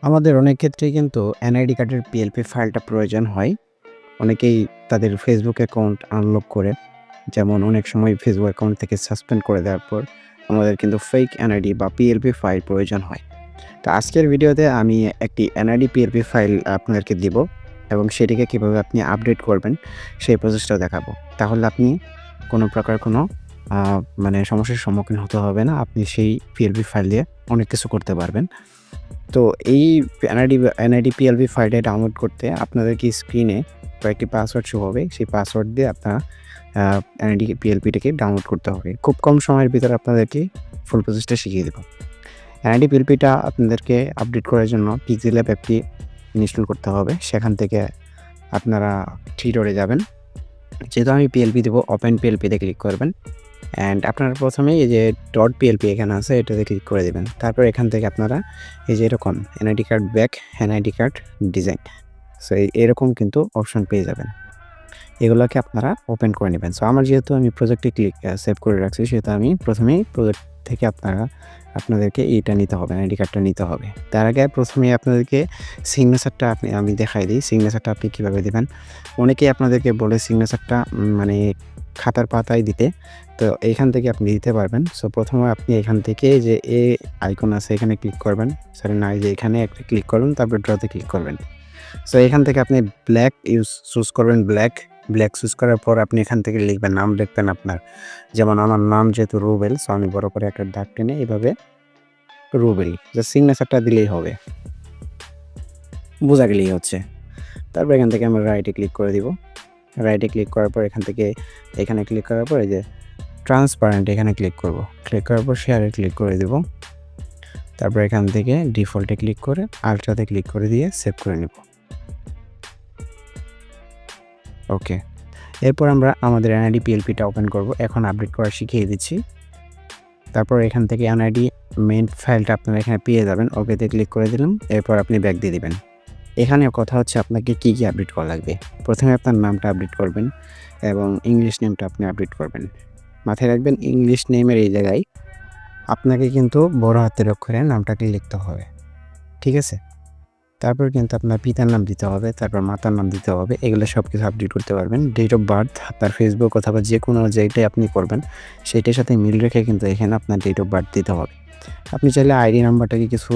আমাদের অনেক ক্ষেত্রেই কিন্তু এনআইডি কার্ডের পিএলপি ফাইলটা প্রয়োজন হয়। অনেকেই তাদের ফেসবুক অ্যাকাউন্ট আনলক করে, যেমন অনেক সময় ফেসবুক অ্যাকাউন্ট থেকে সাসপেন্ড করে দেওয়ার পর আমাদের কিন্তু ফেক এনআইডি বা পিএলপি ফাইল প্রয়োজন হয়। তো আজকের ভিডিওতে আমি একটি এনআইডি পিএলপি ফাইল আপনাদেরকে দিব এবং সেটিকে কীভাবে আপনি আপডেট করবেন সেই প্রসেসটা দেখাবো। তাহলে আপনি কোনো প্রকার কোনো সমস্যার সম্মুখীন হতে হবে না। আপনি সেই পিএলপি ফাইল দিয়ে অনেক কিছু করতে পারবেন। তো এই এনআইডি পিএলপি ফাইলটা ডাউনলোড করতে আপনাদেরকে স্ক্রিনে কয়েকটি পাসওয়ার্ড শো হবে। সেই পাসওয়ার্ড দিয়ে আপনারা এনআইডি পিএলপিটাকে ডাউনলোড করতে হবে। খুব কম সময়ের ভিতরে আপনাদেরকে ফুল প্রসেসটা শিখিয়ে দেব। এনআইডি পিএলপিটা আপনাদেরকে আপডেট করার জন্য পিক্সেলল্যাব অ্যাপটি ইনস্টল করতে হবে। সেখান থেকে আপনারা থ্রি ডটে যাবেন। যেহেতু আমি পিএলপি দেবো, ওপেন পিএলপিতে ক্লিক করবেন। অ্যান্ড আপনারা প্রথমে এই যে .পিএলপি এখানে আছে, এটাতে ক্লিক করে দেবেন। তারপর এখান থেকে আপনারা এই যে এরকম NID card back, NID card design, so এরকম কিন্তু অপশন পেয়ে যাবেন। এগুলোকে আপনারা ওপেন করে নেবেন। সো আমার যেহেতু আমি প্রজেক্টে সেভ করে রাখছি, সেহেতু আমি প্রথমেই প্রজেক্ট থেকে আপনাদেরকে এইটা নিতে হবে, এনআইডি কার্ডটা নিতে হবে। তার আগে প্রথমেই আপনাদেরকে সিগনেচারটা আমি দেখাই দিই। সিগনেচারটা আপনি কীভাবে দেবেন। অনেকেই আপনাদেরকে বলে সিগনেচারটা খাতার পাতায় দিতে, তো এইখান থেকে আপনি দিতে পারবেন। সো প্রথমে আপনি এখান থেকে যে আইকন আছে এখানে ক্লিক করবেন। সরি না, এই যে এখানে একটা ক্লিক করবেন, তারপর ড্রতে ক্লিক করবেন। সো এখান থেকে আপনি ব্ল্যাক চুজ করবেন। ব্ল্যাক চুজ করার পর আপনি এখান থেকে লিখবেন, নাম লিখবেন আপনার। যেমন আমার নাম যেহেতু রুবেল, সো আমি বড় করে একটা দাগ টেনে এইভাবে রুবেল, যে সিগনেচারটা দিলেই হবে, বোঝা গেলেই হচ্ছে। তারপর এখান থেকে আমরা রাইটে ক্লিক করে দিব। রাইটে ক্লিক করার পর এখান থেকে এখানে ক্লিক করার পর এই যে ট্রান্সপারেন্ট এখানে ক্লিক করব। ক্লিক করার পর শেয়ারে ক্লিক করে দেব। তারপর এখান থেকে ডিফল্টে ক্লিক করে আলট্রাতে ক্লিক করে দিয়ে সেভ করে নেব। ওকে, এরপর আমরা আমাদের এনআইডি পিএলপিটা ওপেন করব। এখন আপডেট করা শিখিয়ে দিচ্ছি। তারপর এখান থেকে এনআইডি মেইন ফাইলটা আপনারা এখানে পেয়ে যাবেন। ওকেতে ক্লিক করে দিলাম। এরপর আপনি ব্যাক দিয়ে দিবেন। এখানে কথা হচ্ছে আপনাকে কী আপডেট করা লাগবে। প্রথমে আপনার নামটা আপডেট করবেন এবং ইংলিশ নেমটা আপনি আপডেট করবেন। মাথায় রাখবেন, ইংলিশ নেমের এই জায়গায় আপনাকে কিন্তু বড় হাতের অক্ষরে নামটাকে লিখতে হবে, ঠিক আছে? তারপর কিন্তু আপনার পিতার নাম দিতে হবে, তারপর মাতার নাম দিতে হবে। এগুলো সব কিছু আপডেট করতে পারবেন। ডেট অফ বার্থ আপনার ফেসবুক অথবা যে কোনো যেটাই আপনি করবেন সেইটার সাথে মিল রেখে কিন্তু এখানে আপনার ডেট অফ বার্থ দিতে হবে। আপনি চাইলে আইডি নাম্বারটাকে কিছু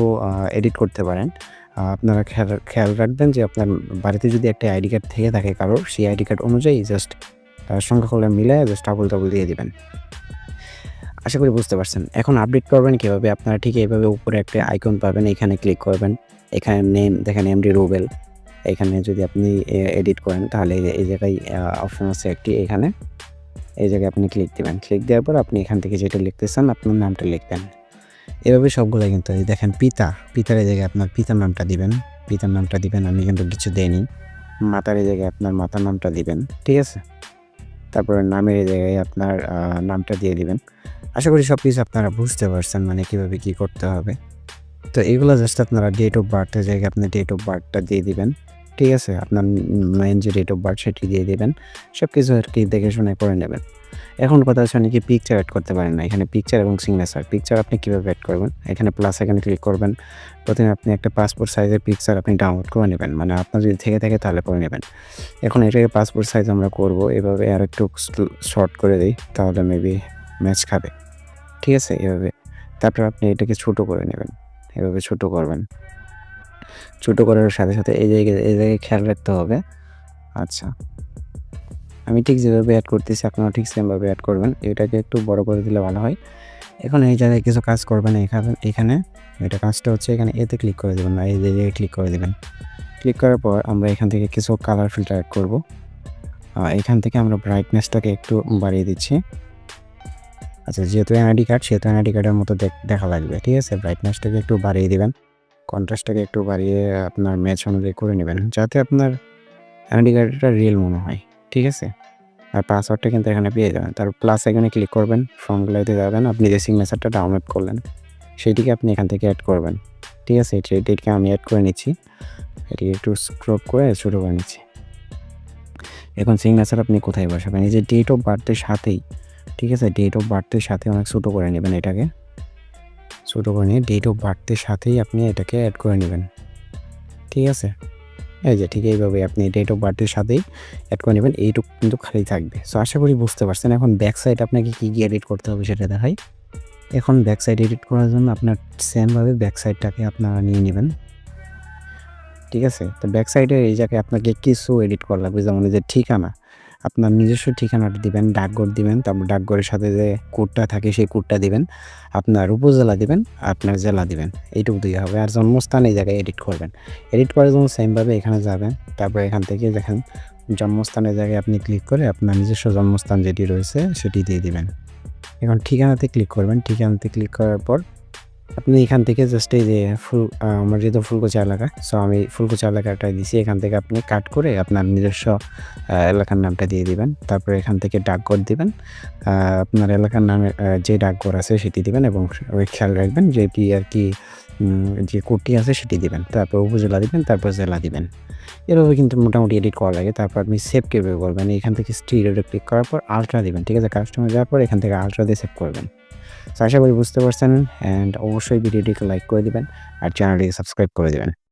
এডিট করতে পারেন। আপনারা খেয়াল রাখবেন যে আপনার বাড়িতে যদি একটা আইডি কার্ড থেকে থাকে কারোর, সেই আইডি কার্ড অনুযায়ী জাস্ট সংখ্যাগুলো মিলায় জাস্ট আবল-তাবল দিয়ে দিবেন। আশা করি বুঝতে পারছেন। এখন আপডেট করবেন কীভাবে? আপনারা ঠিক এইভাবে উপরে একটা আইকন পাবেন, এখানে ক্লিক করবেন। এখানে নেম দেখেন, এমডি রুবেল। এখানে যদি আপনি এডিট করেন তাহলে এই জায়গায় অপশন আছে একটি, এখানে এই জায়গায় আপনি ক্লিক দিবেন। ক্লিক দেওয়ার পর আপনি এখান থেকে যেটা লিখতে চান আপনার নামটা লিখবেন। এভাবে সবগুলো কিন্তু দেখেন পিতার এই জায়গায় আপনার পিতার নামটা দিবেন। আমি কিন্তু কিছু দেইনি। মাতার এই জায়গায় আপনার মাতার নামটা দিবেন, ঠিক আছে? তারপরে নামের এই জায়গায় আপনার নামটা দিয়ে দিবেন। আশা করি সব কিছু আপনারা বুঝতে পারছেন, কীভাবে কী করতে হবে। তো এগুলো জাস্ট আপনারা ডেট অফ বার্থের জায়গায় আপনি ডেট অফ বার্থটা দিয়ে দিবেন, ঠিক আছে? আপনার মেইন যে ডেট অফ বার্থ সেটি দিয়ে দিবেন। সব কিছু আর কি দেখে শুনে করে নেবেন। এখন কথা হচ্ছে অনেকে পিকচার অ্যাড করতে পারেন না। এখানে পিকচার এবং সিগনেচার। পিকচার আপনি কীভাবে অ্যাড করবেন? এখানে প্লাস এখানে ক্লিক করবেন। প্রথমে আপনি একটা পাসপোর্ট সাইজের পিকচার আপনি ডাউনলোড করে নেবেন। আপনার যদি থেকে থাকে তাহলে করে নেবেন। এখন এটাকে পাসপোর্ট সাইজ আমরা করব। এভাবে আরেকটু শর্ট করে দিই, তাহলে মেবি ম্যাচ খাবে, ঠিক আছে? এভাবে তারপর আপনি এটাকে ছোটো করে নেবেন। এভাবে ছোটো করবেন। ছোটো করার সাথে সাথে এই জায়গায় খেয়াল রাখতে হবে। আচ্ছা, আমি ঠিক যেভাবে অ্যাড করতেছি আপনারা ঠিক সেমভাবে অ্যাড করবেন। এটাকে একটু বড় করে দিলে ভালো হয়। এখন এই জায়গায় কিছু কাজ করবেন। এখানে এটা কাজটা হচ্ছে এখানে এতে ক্লিক করে দেবেন না, এই জায়গায় ক্লিক করে দেবেন। ক্লিক করার পর আমরা এখান থেকে কিছু কালার ফিল্টার অ্যাড করব। এখান থেকে আমরা ব্রাইটনেসটাকে একটু বাড়িয়ে দিচ্ছি। আচ্ছা, যেহেতু এনআইডি কার্ড সেহেতু এনআইডি কার্ডের মতো দেখা লাগবে, ঠিক আছে? ব্রাইটনেসটাকে একটু বাড়িয়ে দিবেন। কন্ট্রাস্টটাকে একটু বাড়িয়ে আপনার ম্যাচ অনুযায়ী করে নেবেন, যাতে আপনার এনআইডি কার্ডটা রিয়েল মনে হয়, ঠিক আছে? আর পাসওয়ার্ডটা কিন্তু এখানে পেয়ে যাবেন। তারপর প্লাস এখানে ক্লিক করবেন, ফর্ম গ্যালারিতে যাবেন। আপনি যে সিগনেচারটা ডাউনলোড করলেন সেটিকে আপনি এখান থেকে অ্যাড করবেন, ঠিক আছে? এটিকে আমি অ্যাড করে নিচ্ছি। এটিকে একটু স্ক্রপ করে ছোটো করে নিচ্ছি। এখন সিগনেচার আপনি কোথায় বসাবেন? এই যে ডেট অফ বার্থের সাথেই, ঠিক আছে? ডেট অফ বার্থের সাথে অনেক ছোটো করে নেবেন। এটাকে ছোটো করে নিয়ে ডেট অফ বার্থের সাথেই আপনি এটাকে অ্যাড করে নেবেন। ঠিক আছে? এই যে ঠিক এইভাবে আপনি ডেট অফ বার্থের সাথেই এড করে নেবেন। এইটুকু কিন্তু খালি থাকবে। সো আশা করি বুঝতে পারছেন। এখন ব্যাক সাইড আপনাকে কি এডিট করতে হবে সেটা দেখাই। এখন ব্যাক সাইড এডিট করার জন্য আপনার সেমভাবে ব্যাক সাইডটাকে আপনারা নিয়ে নিবেন। ঠিক আছে? তো ব্যাক সাইডের এই জায়গায় আপনাকে কিছু এডিট করা লাগবে। যেমন এই যে ঠিকানা, আপনার নিজস্ব ঠিকানাটা দিবেন, ডাকঘর দিবেন, তারপর ডাকঘরের সাথে যে কোডটা থাকে সেই কোডটা দিবেন। আপনার উপজেলা দিবেন, আপনার জেলা দিবেন। এইটুকু দিলেই হবে। আর জন্মস্থান এই জায়গায় এডিট করবেন। এডিট করার জন্য সেমভাবে এখানে যাবেন। তারপর এখান থেকে দেখেন জন্মস্থানের জায়গায় আপনি ক্লিক করে আপনার নিজস্ব জন্মস্থান যেটি রয়েছে সেটি দিয়ে দিবেন। এখন ঠিকানাতে ক্লিক করবেন। ঠিকানাতে ক্লিক করার পর আপনি এখান থেকে জাস্ট এই যে আমার যেহেতু ফুলকুচি এলাকা, সো আমি ফুলকুচি এলাকাটায় দিছি। এখান থেকে আপনি কাট করে আপনার নিজস্ব এলাকার নামটা দিয়ে দিবেন। তারপরে এখান থেকে ডাকঘর দিবেন। আপনার এলাকার নামে যে ডাকঘর আছে সেটি দিবেন এবং ওই খেয়াল রাখবেন যেটি আরকি যে কোডটি আছে সেটি দিবেন। তারপর উপজেলা দিবেন, তারপর জেলা দিবেন। এভাবে কিন্তু মোটামুটি এডিট করা লাগে। তারপর আপনি সেভ কিভাবে করবেন? এখান থেকে স্টিরিওতে ক্লিক করার পর আল্ট্রা দিবেন। ঠিক আছে? কাস্টমার যাওয়ার পর এখান থেকে আল্ট্রা দিয়ে সেভ করবেন। সো আশা করি বুঝতে পারছেন অ্যান্ড অবশ্যই ভিডিওটিকে লাইক করে দিবেন আর চ্যানেলটিকে সাবস্ক্রাইব করে দিবেন।